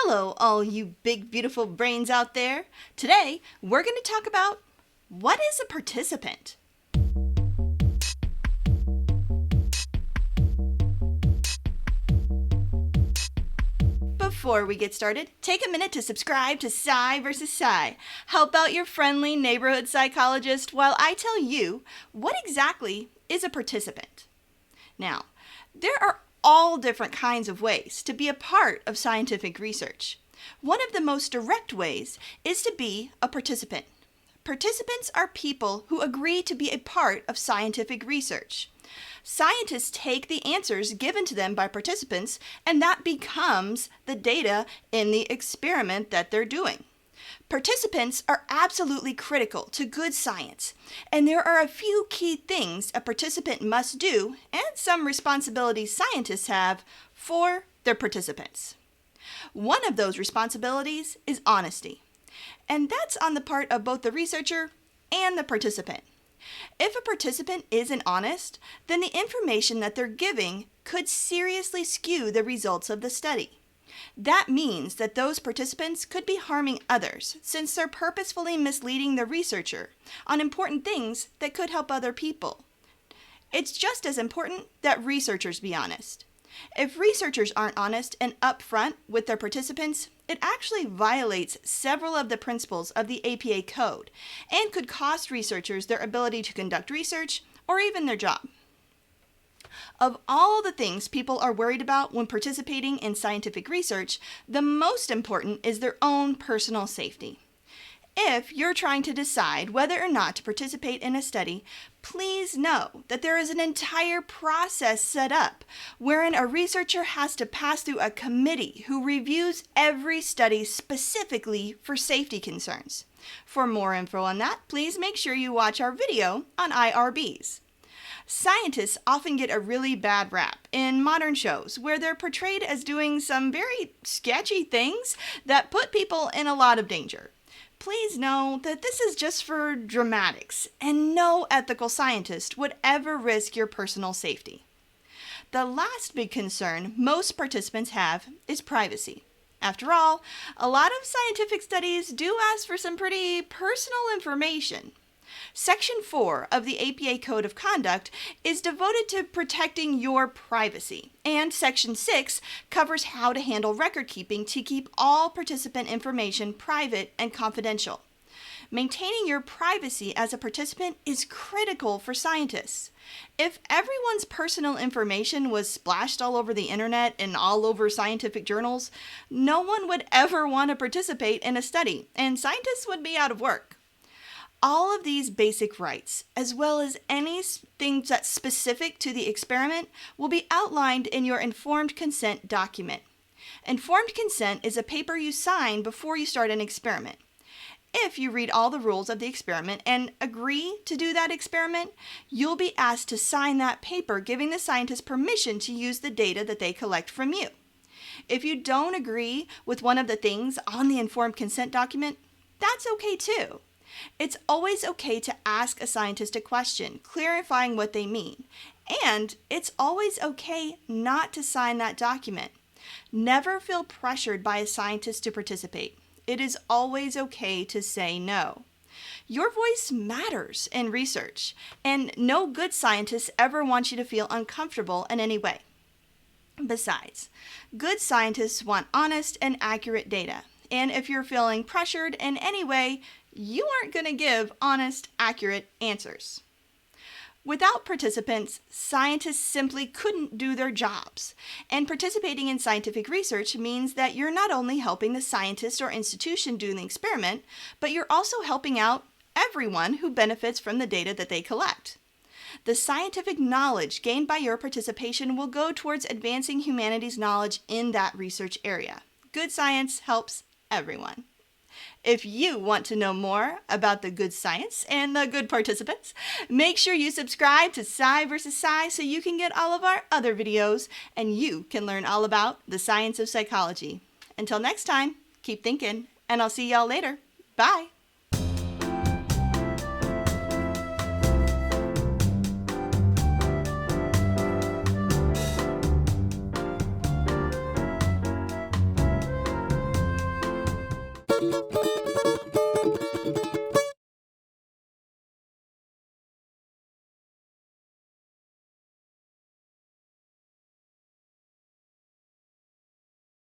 Hello, all you big, beautiful brains out there. Today, we're going to talk about what is a participant? Before we get started, take a minute to subscribe to Psy vs. Psy. Help out your friendly neighborhood psychologist while I tell you what exactly is a participant. Now, there are all different kinds of ways to be a part of scientific research. One of the most direct ways is to be a participant. Participants are people who agree to be a part of scientific research. Scientists take the answers given to them by participants, and that becomes the data in the experiment that they're doing. Participants are absolutely critical to good science, and there are a few key things a participant must do and some responsibilities scientists have for their participants. One of those responsibilities is honesty, and that's on the part of both the researcher and the participant. If a participant isn't honest, then the information that they're giving could seriously skew the results of the study. That means that those participants could be harming others, since they're purposefully misleading the researcher on important things that could help other people. It's just as important that researchers be honest. If researchers aren't honest and upfront with their participants, it actually violates several of the principles of the APA code and could cost researchers their ability to conduct research or even their job. Of all the things people are worried about when participating in scientific research, the most important is their own personal safety. If you're trying to decide whether or not to participate in a study, please know that there is an entire process set up wherein a researcher has to pass through a committee who reviews every study specifically for safety concerns. For more info on that, please make sure you watch our video on IRBs. Scientists often get a really bad rap in modern shows where they're portrayed as doing some very sketchy things that put people in a lot of danger. Please know that this is just for dramatics, and no ethical scientist would ever risk your personal safety. The last big concern most participants have is privacy. After all, a lot of scientific studies do ask for some pretty personal information. Section 4 of the APA Code of Conduct is devoted to protecting your privacy, and Section 6 covers how to handle record keeping to keep all participant information private and confidential. Maintaining your privacy as a participant is critical for scientists. If everyone's personal information was splashed all over the internet and all over scientific journals, no one would ever want to participate in a study, and scientists would be out of work. All of these basic rights, as well as anything that's specific to the experiment, will be outlined in your informed consent document. Informed consent is a paper you sign before you start an experiment. If you read all the rules of the experiment and agree to do that experiment, you'll be asked to sign that paper giving the scientist permission to use the data that they collect from you. If you don't agree with one of the things on the informed consent document, that's okay too. It's always okay to ask a scientist a question, clarifying what they mean. And it's always okay not to sign that document. Never feel pressured by a scientist to participate. It is always okay to say no. Your voice matters in research, and no good scientist ever wants you to feel uncomfortable in any way. Besides, good scientists want honest and accurate data. And if you're feeling pressured in any way, you aren't going to give honest, accurate answers. Without participants, scientists simply couldn't do their jobs. And participating in scientific research means that you're not only helping the scientist or institution do the experiment, but you're also helping out everyone who benefits from the data that they collect. The scientific knowledge gained by your participation will go towards advancing humanity's knowledge in that research area. Good science helps everyone. If you want to know more about the good science and the good participants, make sure you subscribe to Psy vs. Psy so you can get all of our other videos and you can learn all about the science of psychology. Until next time, keep thinking, and I'll see y'all later. Bye.